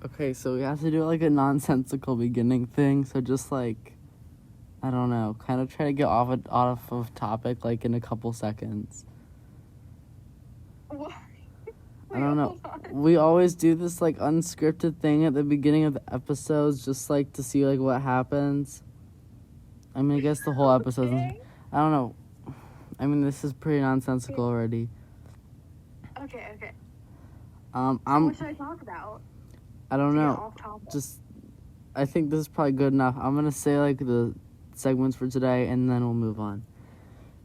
Okay, so we have to do like a nonsensical beginning thing. So just like, I don't know, kind of try to get off of topic like in a couple seconds. What? I don't know. We always do this like unscripted thing at the beginning of the episodes, just like to see like what happens. I mean, I guess the whole episode. Okay. I don't know. I mean, this is pretty nonsensical already. Okay. I'm. What should I talk about? I don't To get know. off topic. Just, I think this is probably good enough. I'm gonna say like the segments for today, and then we'll move on.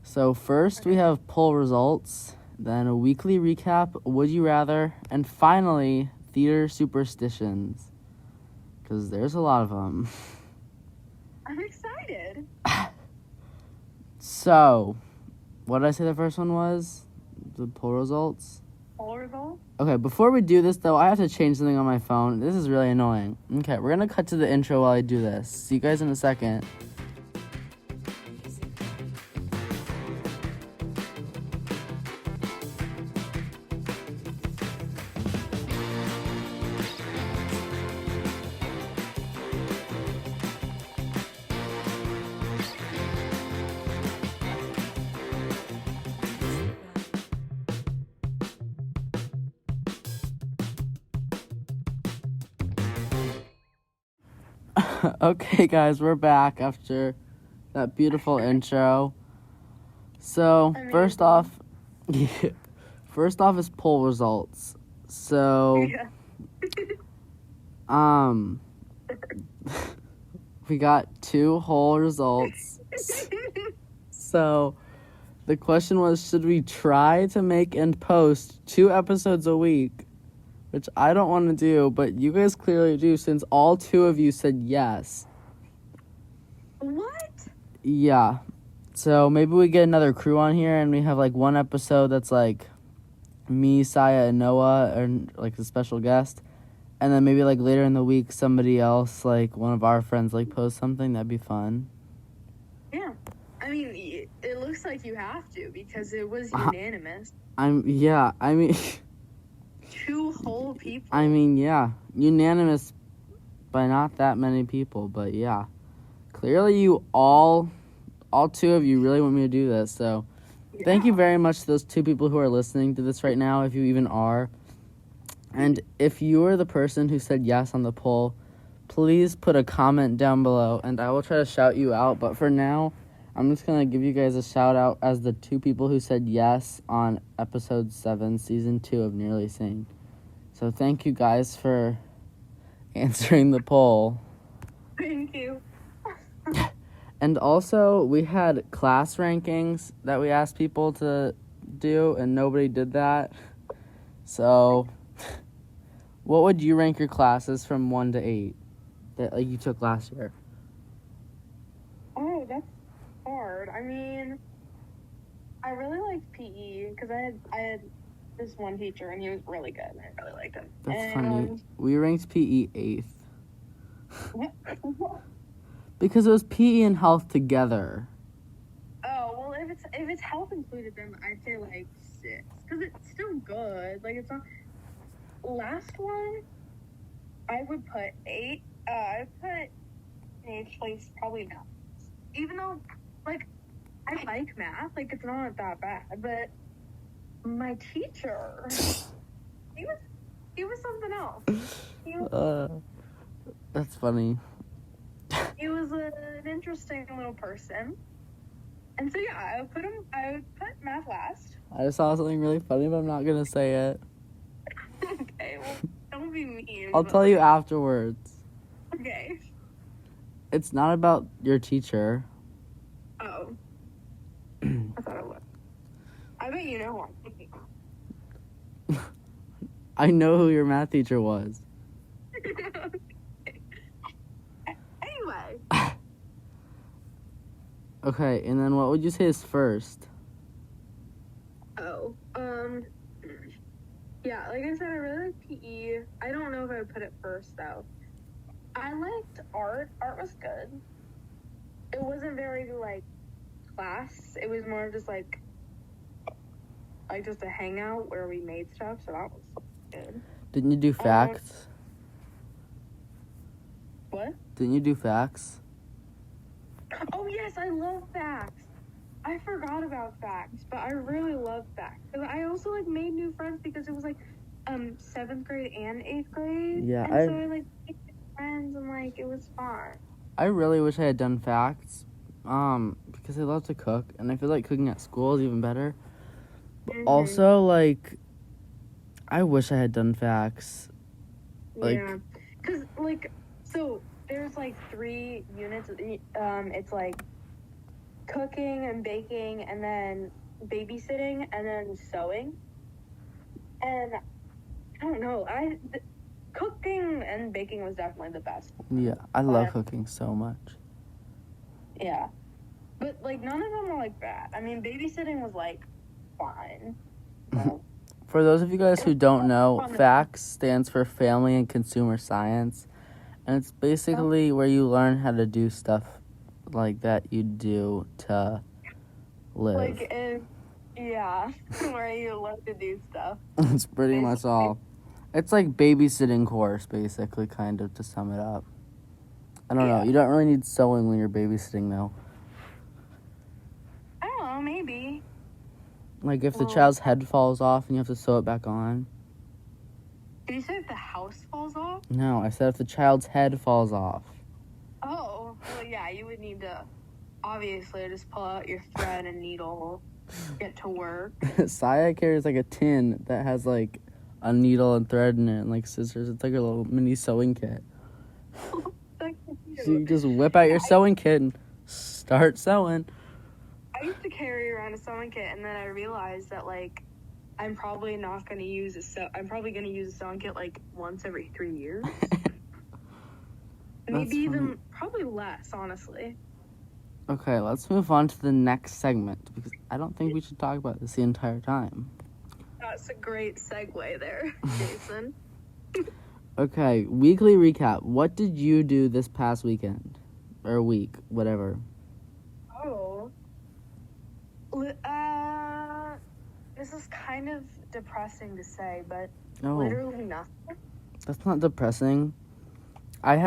So first we have poll results, then a weekly recap, would you rather, and finally theater superstitions, because there's a lot of them. I'm excited. So, what did I say the first one was? The poll results? Poll results? Okay, before we do this, though, I have to change something on my phone. This is really annoying. Okay, we're going to cut to the intro while I do this. See you guys in a second. Okay, guys, we're back after that beautiful intro. So, first off is poll results. So, we got 2 whole results. So, the question was, should we try to make and post 2 episodes a week? Which I don't want to do, but you guys clearly do, since all 2 of you said yes. What? Yeah. So maybe we get another crew on here and we have like one episode that's like me, Saya, and Noah, and like a special guest. And then maybe like later in the week somebody else, like one of our friends, like post something. That'd be fun. Yeah. I mean, it looks like you have to because it was unanimous. 2 whole people. I mean, yeah. Unanimous by not that many people, but yeah. Clearly you all 2 of you really want me to do this, so thank you very much to those 2 people who are listening to this right now, if you even are. And if you are the person who said yes on the poll, please put a comment down below, and I will try to shout you out. But for now, I'm just going to give you guys a shout out as the 2 people who said yes on episode 7, season 2 of Nearly Sane. So thank you guys for answering the poll. Thank you. And also, we had class rankings that we asked people to do, and nobody did that. So, what would you rank your classes from 1 to 8 that like you took last year? Oh, that's hard. I mean, I really liked PE because I had this one teacher and he was really good and I really liked him. That's funny. We ranked PE 8th. Because it was PE and health together. Oh, well, if it's health included, then I'd say like 6. Because it's still good. Like, it's not... Last one, I would put 8. I put in 8th place probably math. Even though, like, I like math. Like, it's not that bad. But my teacher, he was something else. That's funny. He was an interesting little person. And so, yeah, I would put math last. I just saw something really funny, but I'm not going to say it. Okay, well, don't be mean. I'll tell you afterwards. Okay. It's not about your teacher. Oh. I thought it was. I bet you know one. I know who your math teacher was. Anyway. Okay, and then what would you say is first? Oh, yeah, like I said, I really like PE. I don't know if I would put it first, though. I liked art. Art was good. It wasn't very, like, class. It was more just, like just a hangout where we made stuff, so that was good. Didn't you do facts? Didn't you do facts? Oh yes, I love facts. I forgot about facts, but I really love facts. Because I also like made new friends because it was like 7th grade and 8th grade. Yeah, and so I like made friends and like it was fun. I really wish I had done facts, because I love to cook, and I feel like cooking at school is even better. But also, like, I wish I had done facts. Like, yeah, because like so there's like 3 units. It's like cooking and baking, and then babysitting, and then sewing. And I don't know. Cooking and baking was definitely the best. yeah, I love cooking so much. Yeah. But, like, none of them were, like, bad. I mean, babysitting was, like, fine. So. For those of you guys who don't know, FACS stands for Family and Consumer Science. And it's basically where you learn how to do stuff like that you do to live. Like, where you learn to do stuff. It's pretty much all. It's like babysitting course, basically, kind of, to sum it up. I don't know. You don't really need sewing when you're babysitting, though. I don't know, maybe. Like, if the child's head falls off and you have to sew it back on. Did you say if the house falls off? No, I said if the child's head falls off. Oh, well, yeah, you would need to, obviously, just pull out your thread and needle, get to work. Saya carries, like, a tin that has, like, a needle and thread in it and, like, scissors. It's like a little mini sewing kit. So you just whip out your sewing kit and start sewing. I used to carry around a sewing kit, and then I realized that, like, I'm probably going to use a sewing kit, like, once every 3 years. Maybe even, probably less, honestly. Okay, let's move on to the next segment, because I don't think we should talk about this the entire time. That's a great segue there, Jason. Okay, weekly recap. What did you do this past weekend? Or week, whatever. Oh. This is kind of depressing to say, but literally nothing. That's not depressing. I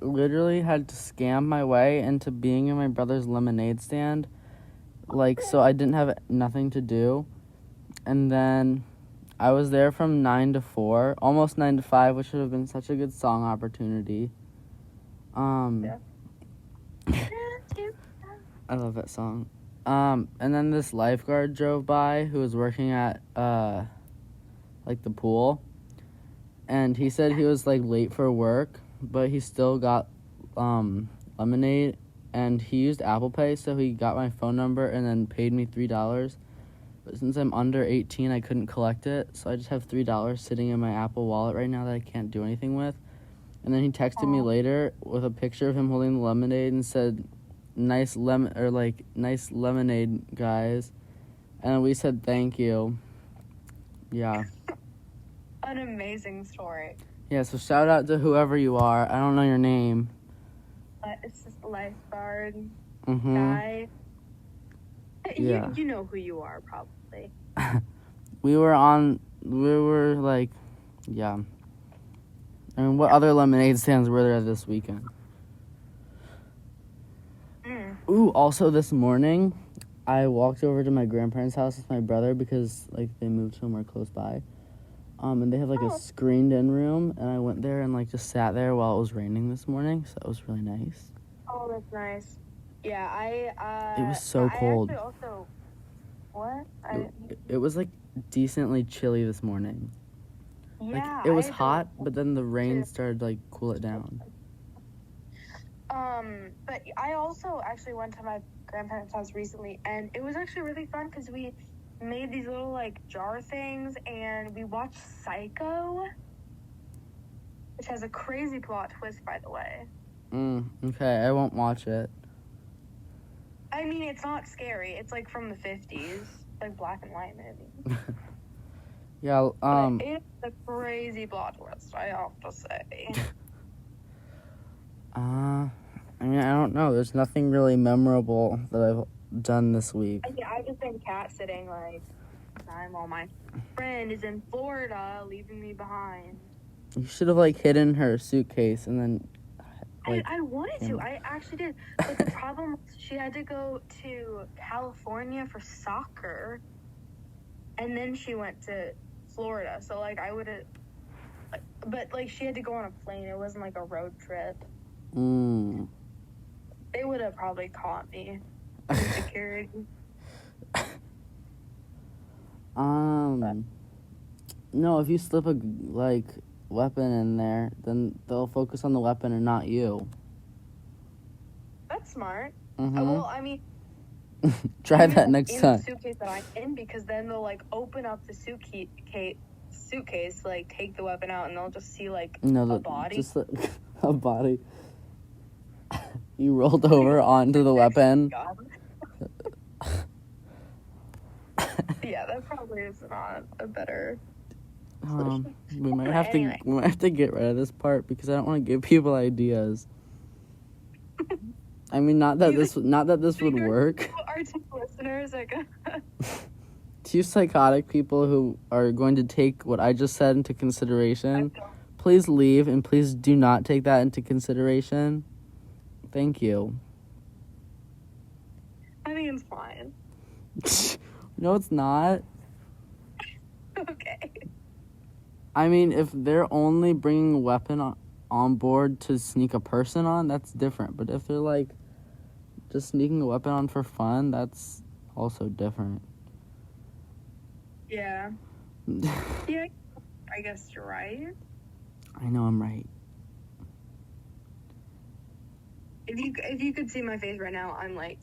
literally had to scam my way into being in my brother's lemonade stand. Like, so I didn't have nothing to do. And then I was there from 9 to 4, almost 9 to 5, which would have been such a good song opportunity. I love that song. And then this lifeguard drove by who was working at, like, the pool. And he said he was, like, late for work, but he still got, lemonade. And he used Apple Pay, so he got my phone number and then paid me $3. But since I'm under 18, I couldn't collect it. So I just have $3 sitting in my Apple Wallet right now that I can't do anything with. And then he texted me later with a picture of him holding the lemonade and said, nice lemonade, guys. And we said thank you. Yeah. An amazing story. Yeah, so shout out to whoever you are. I don't know your name. It's just Lifeguard guy. Yeah. You know who you are, probably. we were like, yeah. I mean, what other lemonade stands were there this weekend? Ooh, also this morning, I walked over to my grandparents' house with my brother because, like, they moved somewhere close by. And they have, like, a screened-in room, and I went there and, like, just sat there while it was raining this morning, so that was really nice. Oh, that's nice. Yeah, it was so cold. I actually also... What? It was, like, decently chilly this morning. Yeah. Like, it was hot, but then the rain started to, like, cool it down. But I also actually went to my grandparents' house recently, and it was actually really fun because we made these little, like, jar things, and we watched Psycho, which has a crazy plot twist, by the way. Okay, I won't watch it. I mean, it's not scary. It's, like, from the 50s. Like, black and white movie. Yeah, But it's a crazy plot twist, I have to say. I mean, I don't know. There's nothing really memorable that I've done this week. Yeah, I've just been cat sitting, like, time while my friend is in Florida, leaving me behind. You should have, like, hidden her suitcase and then, like... I wanted to. I actually did. But the problem was she had to go to California for soccer. And then she went to Florida. So, like, I would have... But, like, she had to go on a plane. It wasn't, like, a road trip. They would have probably caught me. Security. No, if you slip a, like, weapon in there, then they'll focus on the weapon and not you. That's smart. Mm-hmm. Well, I mean... Try that next time. In the suitcase that I'm in, because then they'll, like, open up the suitcase, like, take the weapon out, and they'll just see, like, a body. Just a body. You rolled over onto the weapon. Yeah, that probably is not a better... We might have to get rid of this part because I don't want to give people ideas. I mean, not that this would work. Our two listeners are gonna... Two psychotic people who are going to take what I just said into consideration. Please leave, and please do not take that into consideration. Thank you. I think it's fine. No, it's not. Okay. I mean, if they're only bringing a weapon on board to sneak a person on, that's different. But if they're, like, just sneaking a weapon on for fun, that's also different. Yeah. Yeah, I guess you're right. I know I'm right. If you could see my face right now, I'm, like,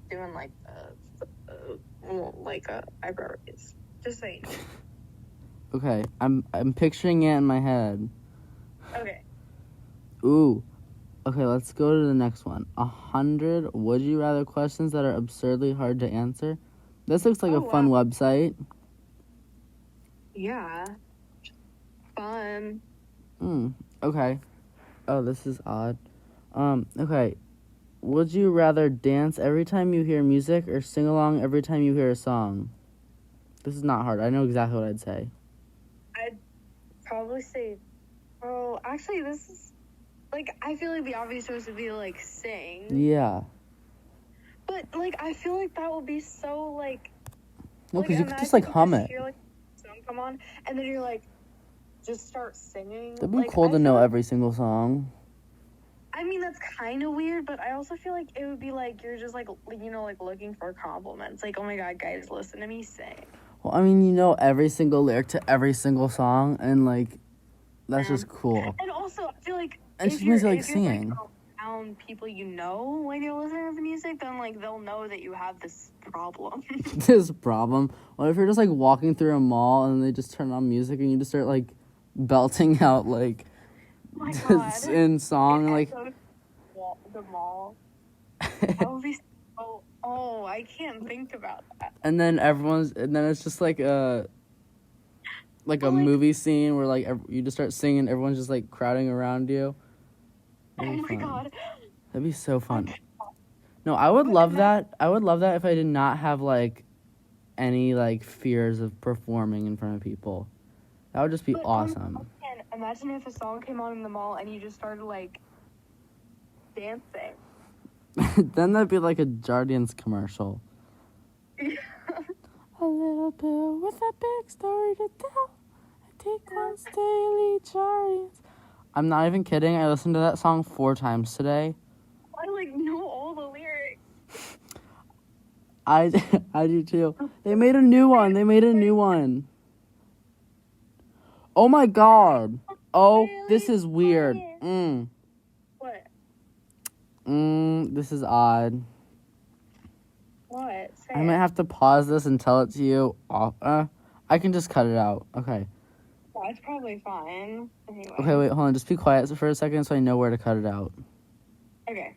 doing, like, a eyebrow raise. Just saying. Okay, I'm picturing it in my head. Okay. Ooh. Okay, let's go to the next one. 100 would you rather questions that are absurdly hard to answer. This looks like a fun website. Yeah. Fun. Okay. Oh, this is odd. Okay. Would you rather dance every time you hear music or sing along every time you hear a song? This is not hard. I know exactly what I'd say. I'd probably say, oh, actually, this is, like, I feel like the obvious choice would be, like, sing. Yeah. But, like, I feel like that would be so, like... No, because you could just, like, hum it. Hear, like, a song come on, and then you're, like, just start singing. That'd be cool to know every single song. I mean, that's kind of weird, but I also feel like it would be, like, you're just, like, you know, like, looking for compliments. Like, oh, my God, guys, listen to me sing. Well, I mean, you know every single lyric to every single song, and, like, that's just cool. And also, I feel like... And she means, like, singing. If you're, like, around people you know when you're listening to the music, then, like, they'll know that you have this problem. This problem? What if you're just, like, walking through a mall, and they just turn on music, and you just start, like, belting out, like... Oh my God. In song, like... The mall. That would be so... Oh, I can't think about that. And then it's just like a movie scene where, like, you just start singing, everyone's just, like, crowding around you. Oh my God. That'd be so fun. No, I would love that. I would love that if I did not have, like, any, like, fears of performing in front of people. That would just be awesome. Imagine if a song came on in the mall and you just started, like, dancing. Then that'd be like a Jardins commercial. Yeah. A little pill with a big story to tell. I take once daily Jardins. I'm not even kidding. I listened to that song 4 times today. I, like, know all the lyrics. I do too. They made a new one. Oh my God. Oh, this is weird. What? This is odd. What? I might have to pause this and tell it to you. I can just cut it out. Okay. That's probably fine. Anyway. Okay, wait, hold on. Just be quiet for a second so I know where to cut it out. Okay.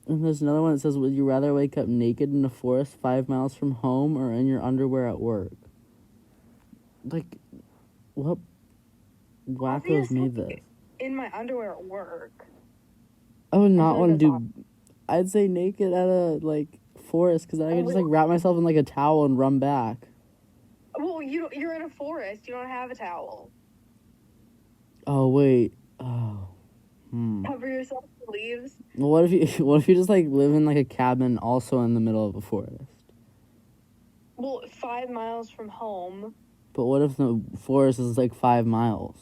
And there's another one that says, would you rather wake up naked in a forest 5 miles from home or in your underwear at work? Like, what wackos made this? In my underwear at work. I would not want to do... I'd say naked at a, like, forest, because I could just, like, wrap myself in, like, a towel and run back. Well, you're in a forest. You don't have a towel. Oh, wait. Oh. Cover yourself with leaves. Well, what if you just, like, live in, like, a cabin also in the middle of a forest? Well, 5 miles from home. But what if the forest is, like, 5 miles?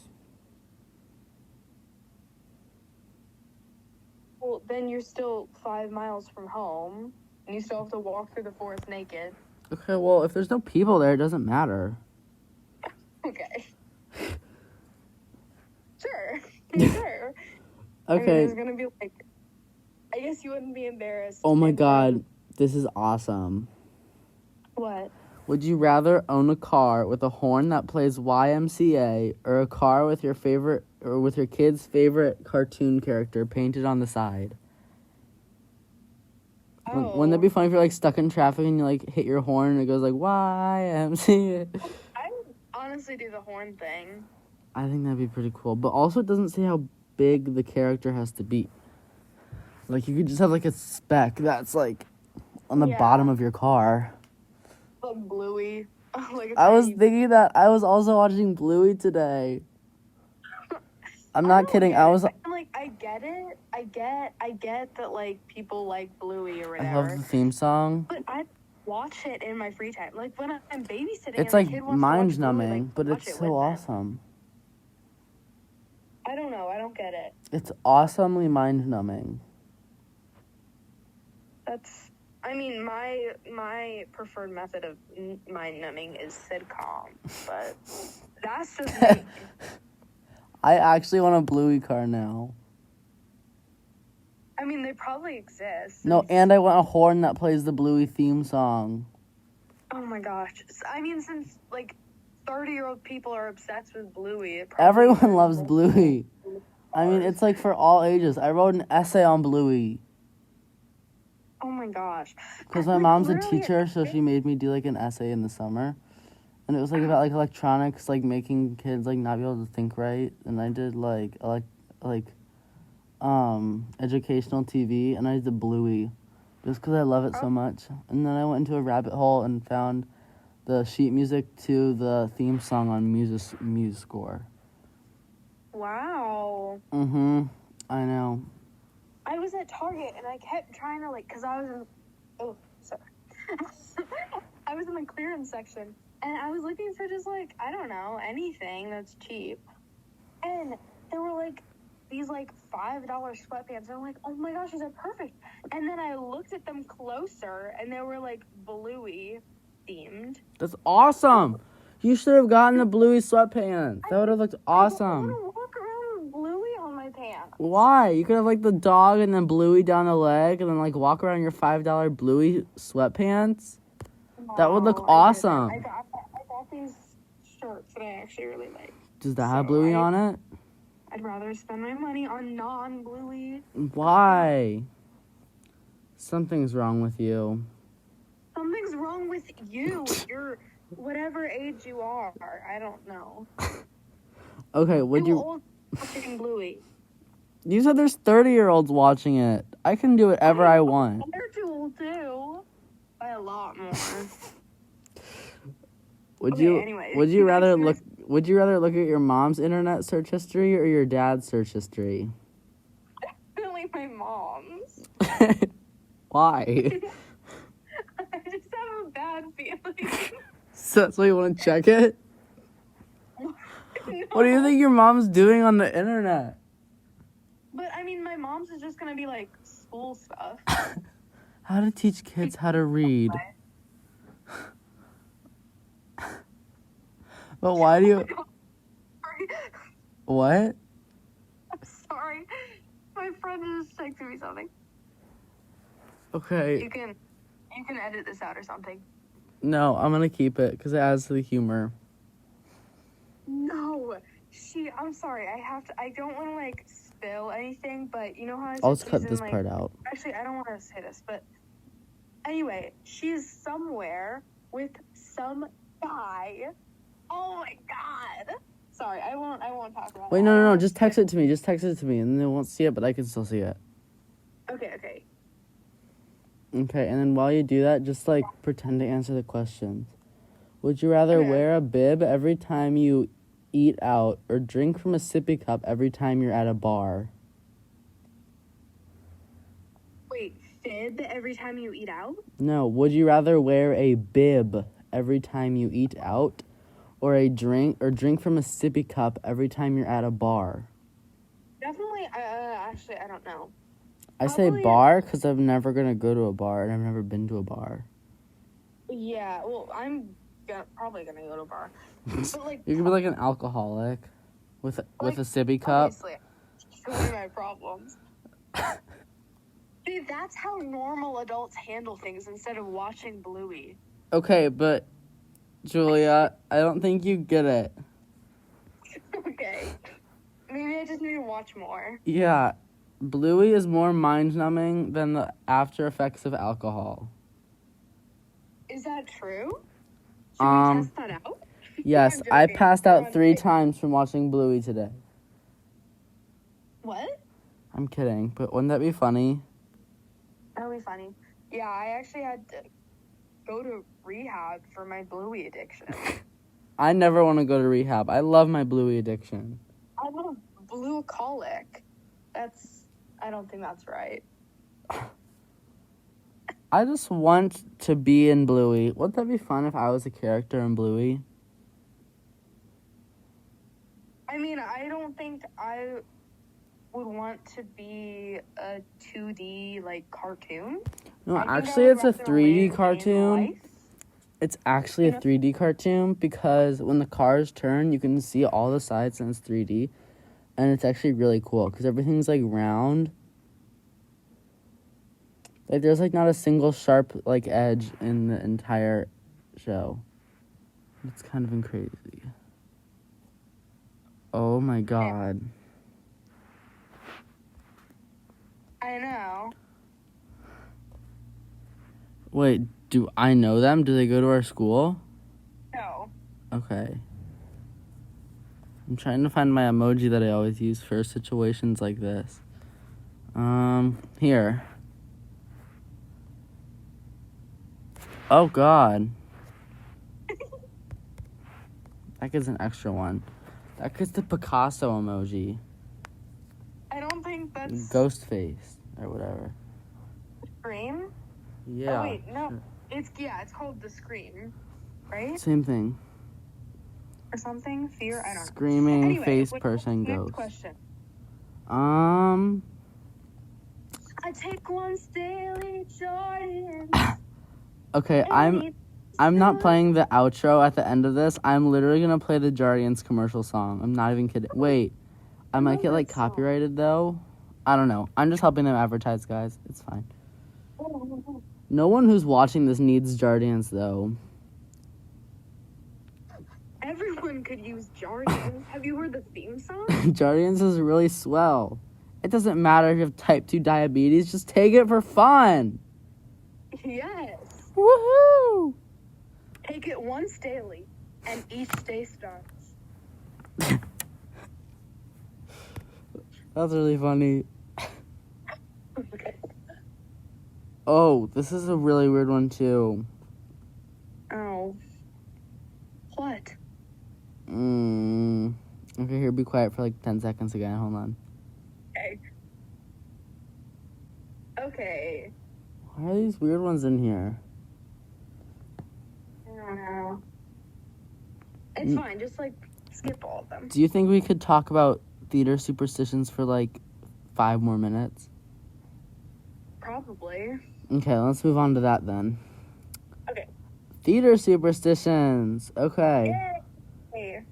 Well, then you're still 5 miles from home, and you still have to walk through the forest naked. Okay, well, if there's no people there, it doesn't matter. Okay. Sure. Sure. I mean, Okay. there's gonna be, like... I guess you wouldn't be embarrassed. Oh, my God. This is awesome. What? Would you rather own a car with a horn that plays YMCA or a car with your kid's favorite cartoon character painted on the side? Oh. Wouldn't that be funny if you're, like, stuck in traffic and you, like, hit your horn and it goes, like, YMCA? I would honestly do the horn thing. I think that'd be pretty cool. But also it doesn't say how big the character has to be. Like, you could just have, like, a speck that's, like, on the bottom of your car. Like Bluey. I was thinking that. I was also watching Bluey today. I'm not kidding. I get it. I get that, like, people like Bluey or whatever. I love the theme song. But I watch it in my free time. Like, when I'm babysitting, It's, and like, a kid wants mind-numbing, to watch Bluey, like, but it's watch it so with them. awesome. I don't know. I don't get it. It's awesomely mind-numbing. I mean, my preferred method of mind numbing is sitcom, but that's just me. I actually want a Bluey car now. I mean, they probably exist. No, and I want a horn that plays the Bluey theme song. Oh my gosh. I mean, since, like, 30-year-old people are obsessed with Bluey. Everyone loves Bluey. I mean, it's, like, for all ages. I wrote an essay on Bluey. Oh my gosh. Because my mom's a teacher, so she made me do, like, an essay in the summer. And it was, like, about, like, electronics, like, making kids, like, not be able to think right. And I did, like educational TV, and I did Bluey. Just because I love it so much. And then I went into a rabbit hole and found the sheet music to the theme song on MuseScore. Wow. Mm-hmm. I know. I was at Target, and I kept trying to, like, because I was in... Oh, sorry. I was in the clearance section, and I was looking for just, like, I don't know, anything that's cheap. And there were, like, these, like, $5 sweatpants, and I'm like, oh my gosh, these are perfect. And then I looked at them closer, and they were, like, Bluey themed. That's awesome! You should have gotten the Bluey sweatpants. That would have looked awesome. I want to walk around with Bluey on my pants. Why? You could have, like, the dog and then Bluey down the leg, and then, like, walk around your $5 Bluey sweatpants. No, that would look awesome. I got these shirts that I actually really like. Does that have Bluey on it? I'd rather spend my money on non-Bluey. Why? Something's wrong with you. Something's wrong with you. You're whatever age you are. I don't know. Okay, would you... old watching Bluey. You said there's 30-year-olds watching it. I can do whatever I want. They're too old, too. By a lot more. Would you rather look at your mom's internet search history or your dad's search history? Definitely my mom's. Why? I just have a bad feeling. So that's why you want to check it? No. What do you think your mom's doing on the internet? But, I mean, my mom's is just going to be, like, school stuff. How to teach kids how to read. But why do you... Sorry. What? I'm sorry. My friend just texted me something. Okay. You can edit this out or something. No, I'm gonna keep it because it adds to the humor. No. I'm sorry. I don't want to, like, spill anything, but you know how I'll just cut this part out. Actually, I don't want to say this, but anyway, she's somewhere with some guy. Oh my god. Sorry, I won't talk about it. Wait, no, just text it to me. Just text it to me, and then they won't see it, but I can still see it. Okay. Okay, and then while you do that, just, like, pretend to answer the questions. Would you rather wear a bib every time you eat out or drink from a sippy cup every time you're at a bar? Wait, fib every time you eat out? No, would you rather wear a bib every time you eat out or drink from a sippy cup every time you're at a bar? Definitely, actually, I don't know. I say bar because I'm never going to go to a bar and I've never been to a bar. Yeah, well, I'm probably gonna go to a bar. But, like, You could be like an alcoholic with a sippy cup. Obviously, it's one of my problems. Dude, that's how normal adults handle things instead of watching Bluey. Okay, but Julia, I don't think you get it. Okay. Maybe I just need to watch more. Yeah, Bluey is more mind-numbing than the after effects of alcohol. Is that true? Should we test that out? Yes, I passed out 3 times from watching Bluey today. What? I'm kidding, but wouldn't that be funny? That would be funny. Yeah, I actually had to go to rehab for my Bluey addiction. I never want to go to rehab. I love my Bluey addiction. I want a blue colic. I don't think that's right. I just want to be in Bluey. Wouldn't that be fun if I was a character in Bluey? I mean, I don't think I would want to be a 2D, like, cartoon. No, actually, it's a 3D cartoon. It's actually a 3D cartoon because when the cars turn, you can see all the sides and it's 3D. And it's actually really cool because everything's, like, round. Like, there's, like, not a single sharp, like, edge in the entire show. It's kind of crazy. Oh, my God. I know. Wait, do I know them? Do they go to our school? No. Okay. I'm trying to find my emoji that I always use for situations like this. Here. Oh, God. That gets an extra one. That gets the Picasso emoji. I don't think that's... Ghost face, or whatever. Scream? Yeah. Oh, wait, no. Sure. It's called the Scream, right? Same thing. Or something? Fear? I don't know. Screaming Anyway, face what's person the next ghost. question? I take one daily Jordan. Okay, I'm not playing the outro at the end of this. I'm literally gonna play the Guardians commercial song. I'm not even kidding. Wait, I might get like copyrighted though. I don't know. I'm just helping them advertise, guys. It's fine. No one who's watching this needs Guardians though. Everyone could use Guardians. Have you heard the theme song? Guardians is really swell. It doesn't matter if you have type 2 diabetes. Just take it for fun. Yes. Woohoo! Take it once daily, and each day starts. That's really funny. Okay. Oh, this is a really weird one too. Oh. What? Okay, here, be quiet for like 10 seconds again. Hold on. Okay. Why are these weird ones in here? I don't know. It's fine. Just, like, skip all of them. Do you think we could talk about theater superstitions for like 5 more minutes? Probably. Okay, let's move on to that then. Okay. Theater superstitions. Okay. Yay.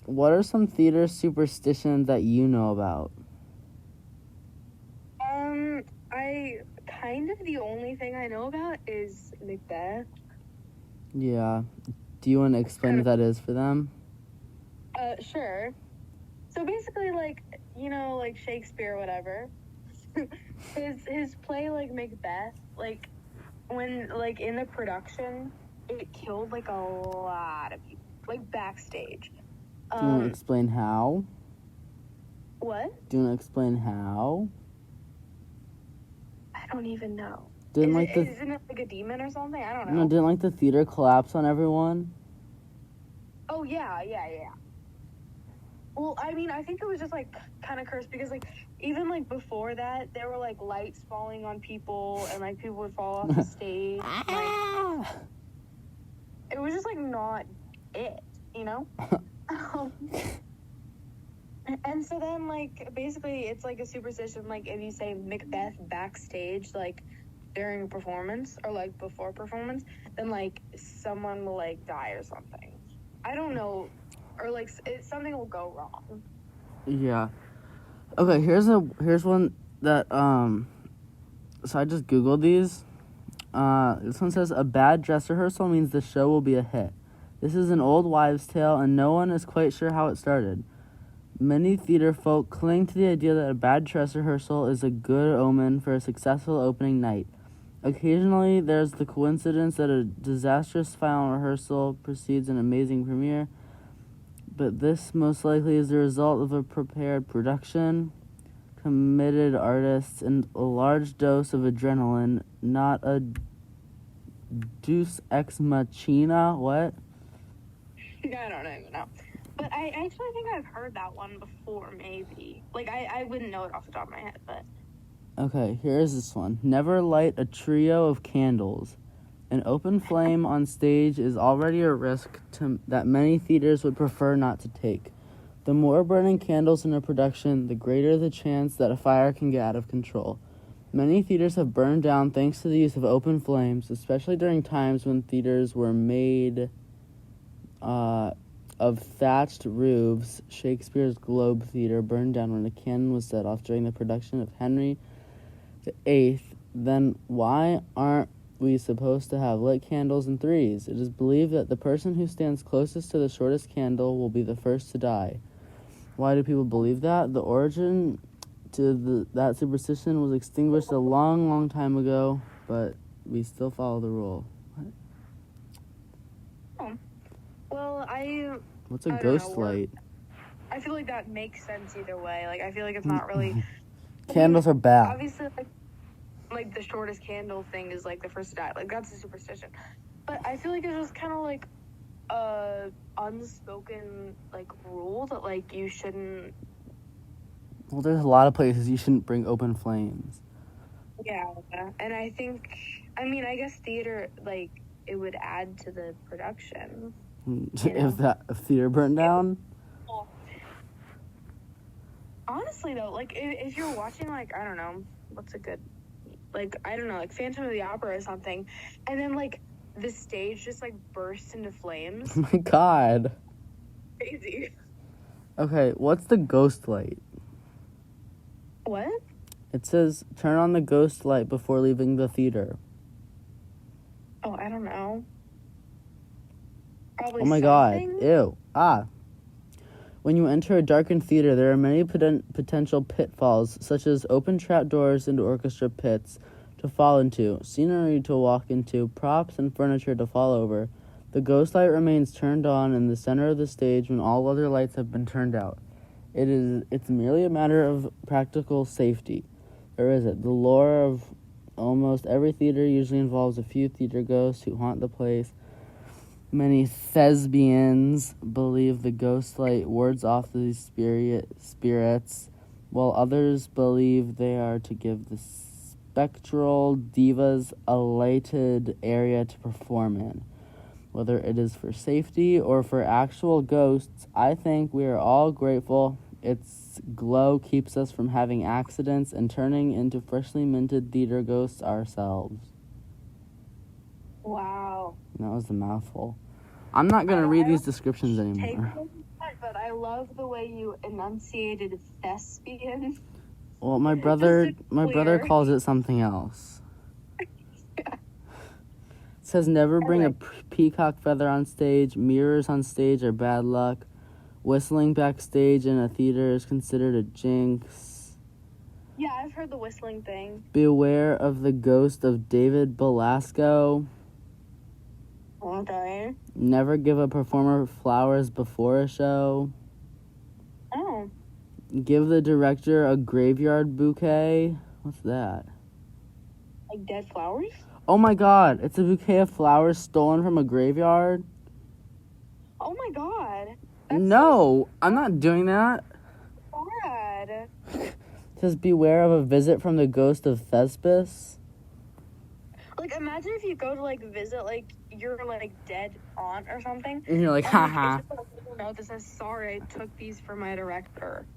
What are some theater superstitions that you know about? The only thing I know about is Macbeth. Yeah. Do you want to explain what that is for them? Sure. So basically, like, you know, like Shakespeare or whatever, his play, like, Macbeth, like, when, like, in the production, it killed, like, a lot of people, like, backstage. Do you want to explain how? What? Do you want to explain how? I don't even know. Isn't it like a demon or something? I don't know. No, didn't like the theater collapse on everyone? Oh, yeah. Well, I mean, I think it was just like kind of cursed because like even like before that, there were like lights falling on people and like people would fall off the stage. Like it was just like not it, you know. And so then like basically it's like a superstition. Like if you say Macbeth backstage, like during a performance or like before performance, then like someone will like die or something. I don't know. Or like something will go wrong. Yeah. Okay, here's one that so I just googled these. This one says a bad dress rehearsal means the show will be a hit. This is an old wives' tale and no one is quite sure how it started. Many theater folk cling to the idea that a bad dress rehearsal is a good omen for a successful opening night. Occasionally, there's the coincidence that a disastrous final rehearsal precedes an amazing premiere, but this most likely is the result of a prepared production, committed artists, and a large dose of adrenaline, not a deus ex machina. What? I don't even know. But I actually think I've heard that one before, maybe. Like, I wouldn't know it off the top of my head, but... Okay, here's this one. Never light a trio of candles. An open flame on stage is already a risk that many theaters would prefer not to take. The more burning candles in a production, the greater the chance that a fire can get out of control. Many theaters have burned down thanks to the use of open flames, especially during times when theaters were made of thatched roofs. Shakespeare's Globe Theatre burned down when a cannon was set off during the production of Henry VIII. Then why aren't we supposed to have lit candles in threes? It is believed that the person who stands closest to the shortest candle will be the first to die. Why do people believe that? The origin to that superstition was extinguished a long, long time ago, but we still follow the rule. What? Oh. Well, What's a ghost know, light? I feel like that makes sense either way. Like, I feel like it's not really... Candles are bad. Obviously, like the shortest candle thing is, like, the first to die. Like, that's a superstition. But I feel like it's just kind of, like, a unspoken, like, rule that, like, you shouldn't... Well, there's a lot of places you shouldn't bring open flames. Yeah, and I think... I mean, I guess theater, like, it would add to the production. If that theater burned down? Honestly, though, like, if you're watching, like, I don't know, what's a good, like, I don't know, like, Phantom of the Opera or something, and then, like, the stage just, like, bursts into flames. Oh my god. Crazy. Okay, what's the ghost light? What? It says, turn on the ghost light before leaving the theater. Oh, I don't know. Probably Oh my something? god. Ew. When you enter a darkened theater, there are many potential pitfalls, such as open trapdoors into orchestra pits to fall into, scenery to walk into, props and furniture to fall over. The ghost light remains turned on in the center of the stage when all other lights have been turned out. It's merely a matter of practical safety. Or is it? The lore of almost every theater usually involves a few theater ghosts who haunt the place. Many thespians believe the ghost light wards off these spirits, while others believe they are to give the spectral divas a lighted area to perform in. Whether it is for safety or for actual ghosts, I think we are all grateful its glow keeps us from having accidents and turning into freshly minted theater ghosts ourselves. Wow. That was a mouthful. I'm not going to read these descriptions anymore. But I love the way you enunciated thespian. Well, my brother calls it something else. Yeah. It says never bring a peacock feather on stage. Mirrors on stage are bad luck. Whistling backstage in a theater is considered a jinx. Yeah, I've heard the whistling thing. Beware of the ghost of David Belasco. Okay. Never give a performer flowers before a show. Oh. Give the director a graveyard bouquet. What's that? Like dead flowers? Oh my god, it's a bouquet of flowers stolen from a graveyard. Oh my god. No, I'm not doing that. Bad. Just beware of a visit from the ghost of Thespis. Like, imagine if you go to, like, visit, like, your, like, dead aunt or something. And you're like, and, haha. it's just a little note that says, sorry, I took these for my director.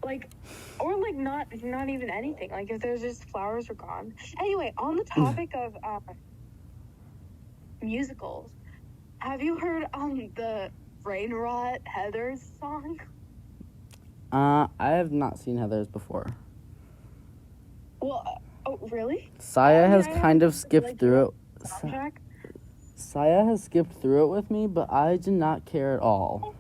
Like, or, like, not even anything. Like, if there's just flowers are gone. Anyway, on the topic of musicals, have you heard the Brain Rot Heathers song? I have not seen Heathers before. Well, oh, really? Saya has kind of skipped like, through it. Soundtrack? Saya has skipped through it with me, but I did not care at all.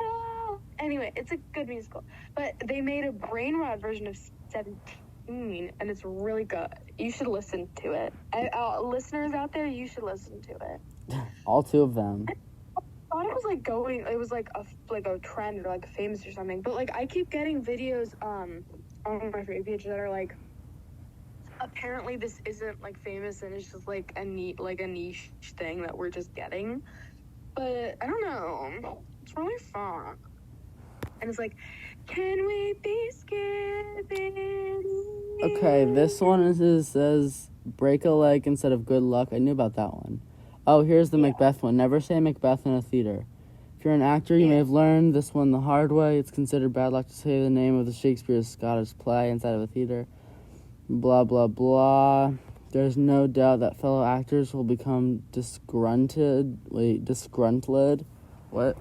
Oh. Anyway, it's a good musical. But they made a Brain Rot version of 17, and it's really good. You should listen to it. Listeners out there, you should listen to it. All two of them. I thought it was like a trend or like famous or something. But like I keep getting videos on my Facebook page that are like, apparently this isn't like famous and it's just like a niche thing that we're just getting. But I don't know. It's really fun. And it's like, can we be skipping? Okay, this one says break a leg instead of good luck. I knew about that one. Oh, here's the Macbeth one. Never say Macbeth in a theater. If you're an actor, you may have learned this one the hard way. It's considered bad luck to say the name of the Shakespeare's Scottish play inside of a theater. Blah, blah, blah. There's no doubt that fellow actors will become disgruntled. What?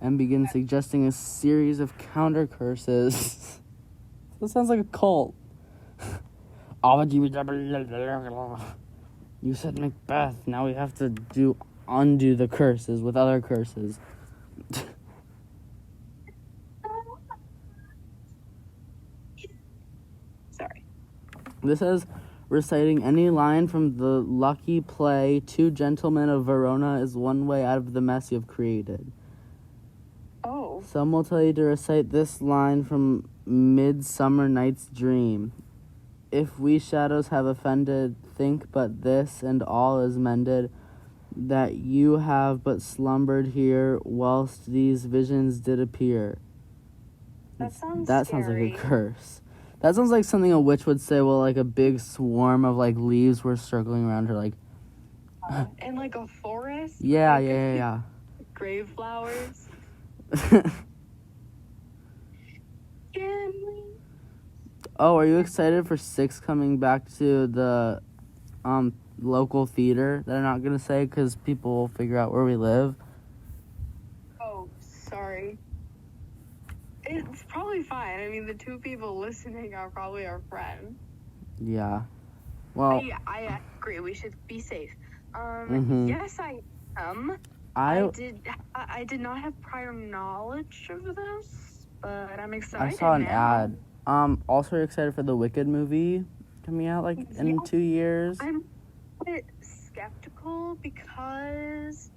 And begin suggesting a series of counter curses. That sounds like a cult. You said Macbeth. Now we have to undo the curses with other curses. Sorry. This says, reciting any line from the lucky play Two Gentlemen of Verona is one way out of the mess you've created. Oh. Some will tell you to recite this line from Midsummer Night's Dream. If we shadows have offended, think but this, and all is mended, that you have but slumbered here, whilst these visions did appear. That sounds like a curse. That sounds like something a witch would say while like a big swarm of like leaves were circling around her, like in like a forest? Yeah. Grave flowers. Oh, are you excited for 6 coming back to the local theater that I'm not going to say because people will figure out where we live? Oh, sorry. It's probably fine. I mean, the 2 people listening are probably our friends. Yeah. Well, I agree. We should be safe. Yes, I am. I did not have prior knowledge of this, but I'm excited. I saw an now. ad. Also, you're excited for the Wicked movie coming out in 2 years? I'm a bit skeptical because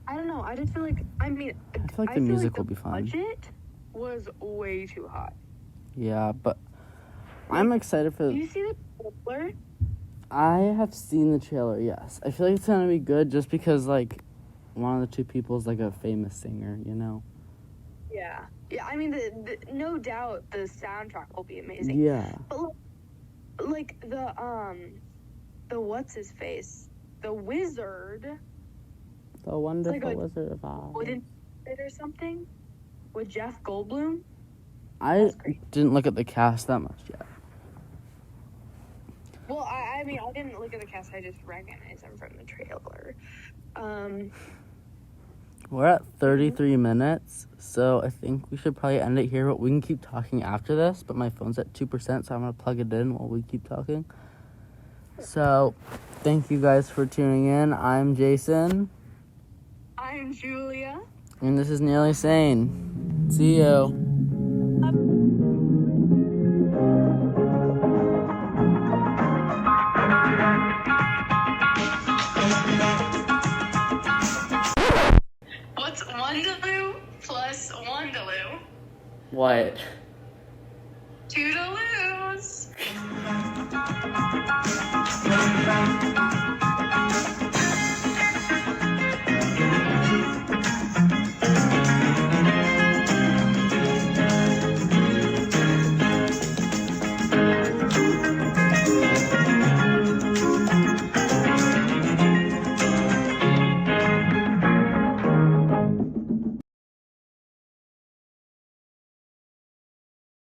I don't know. I just feel like I feel like the music will be fun. The budget was way too high. Yeah, but I'm excited for. Do you see the trailer? I have seen the trailer. Yes, I feel like it's gonna be good just because like one of the 2 people is like a famous singer, you know. Yeah. Yeah, I mean, the no doubt the soundtrack will be amazing. Yeah. But like the what's his face, the wizard. The Wonderful Wizard of Oz. Wouldn't it or something with Jeff Goldblum? I didn't look at the cast that much yet. Well, I mean, I didn't look at the cast. I just recognized him from the trailer. We're at 33 minutes, so I think we should probably end it here, but we can keep talking after this, but my phone's at 2%, so I'm going to plug it in while we keep talking. So, thank you guys for tuning in. I'm Jason. I'm Julia. And this is Nearly Sane. See you. What's Wondaloo plus Wondaloo? What? Toodaloos.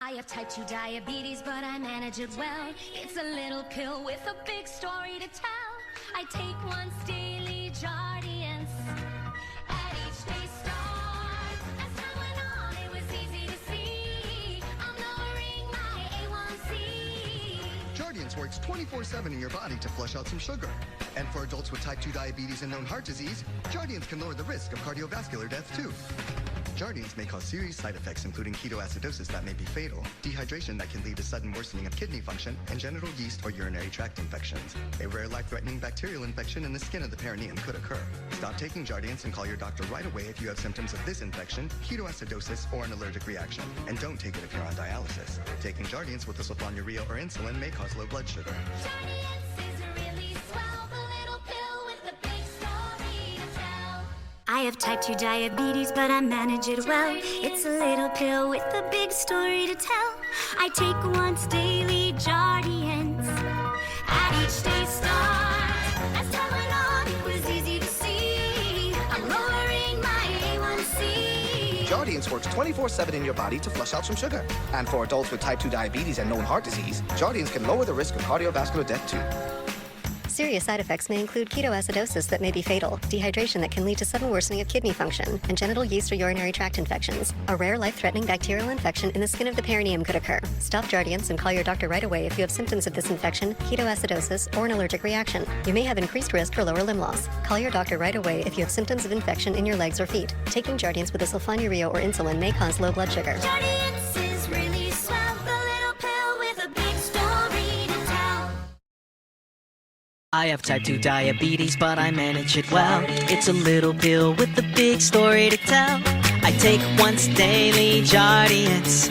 I have type 2 diabetes, but I manage it well. It's a little pill with a big story to tell. I take once daily Jardiance at each day start. As time went on, it was easy to see. I'm lowering my A1C. Jardiance works 24/7 in your body to flush out some sugar. And for adults with type 2 diabetes and known heart disease, Jardiance can lower the risk of cardiovascular death too. Jardiance may cause serious side effects including ketoacidosis that may be fatal, dehydration that can lead to sudden worsening of kidney function, and genital yeast or urinary tract infections. A rare life-threatening bacterial infection in the skin of the perineum could occur. Stop taking Jardiance and call your doctor right away if you have symptoms of this infection, ketoacidosis, or an allergic reaction. And don't take it if you're on dialysis. Taking Jardiance with the sulfonylurea or insulin may cause low blood sugar. Jardiance is really swell, the little pill with the big story to tell. I have type 2 diabetes, but I manage it well. It's a little pill with a big story to tell. I take once daily Jardiance at each day start. As time went on, it was easy to see. I'm lowering my A1C. Jardiance works 24/7 in your body to flush out some sugar. And for adults with type 2 diabetes and known heart disease, Jardiance can lower the risk of cardiovascular death too. Serious side effects may include ketoacidosis that may be fatal, dehydration that can lead to sudden worsening of kidney function, and genital yeast or urinary tract infections. A rare life-threatening bacterial infection in the skin of the perineum could occur. Stop Jardiance and call your doctor right away if you have symptoms of this infection, ketoacidosis, or an allergic reaction. You may have increased risk for lower limb loss. Call your doctor right away if you have symptoms of infection in your legs or feet. Taking Jardiance with a sulfonylurea or insulin may cause low blood sugar. Jardiance is really swell, the little pill with a big story to tell. I have type 2 diabetes, but I manage it well. It's a little pill with a big story to tell. I take once daily Jardiance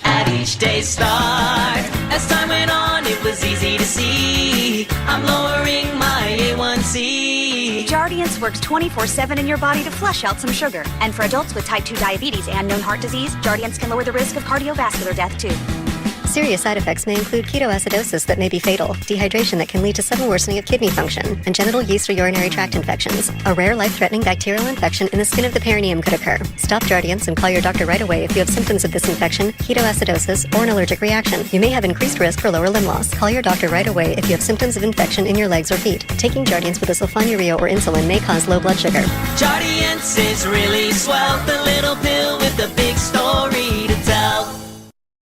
at each day start. As time went on, it was easy to see. I'm lowering my A1C. Jardiance works 24/7 in your body to flush out some sugar. And for adults with type 2 diabetes and known heart disease, Jardiance can lower the risk of cardiovascular death too. Serious side effects may include ketoacidosis that may be fatal, dehydration that can lead to sudden worsening of kidney function, and genital yeast or urinary tract infections. A rare life-threatening bacterial infection in the skin of the perineum could occur. Stop Jardiance and call your doctor right away if you have symptoms of this infection, ketoacidosis, or an allergic reaction. You may have increased risk for lower limb loss. Call your doctor right away if you have symptoms of infection in your legs or feet. Taking Jardiance with a sulfonylurea or insulin may cause low blood sugar. Jardiance is really swell, the little pill with the big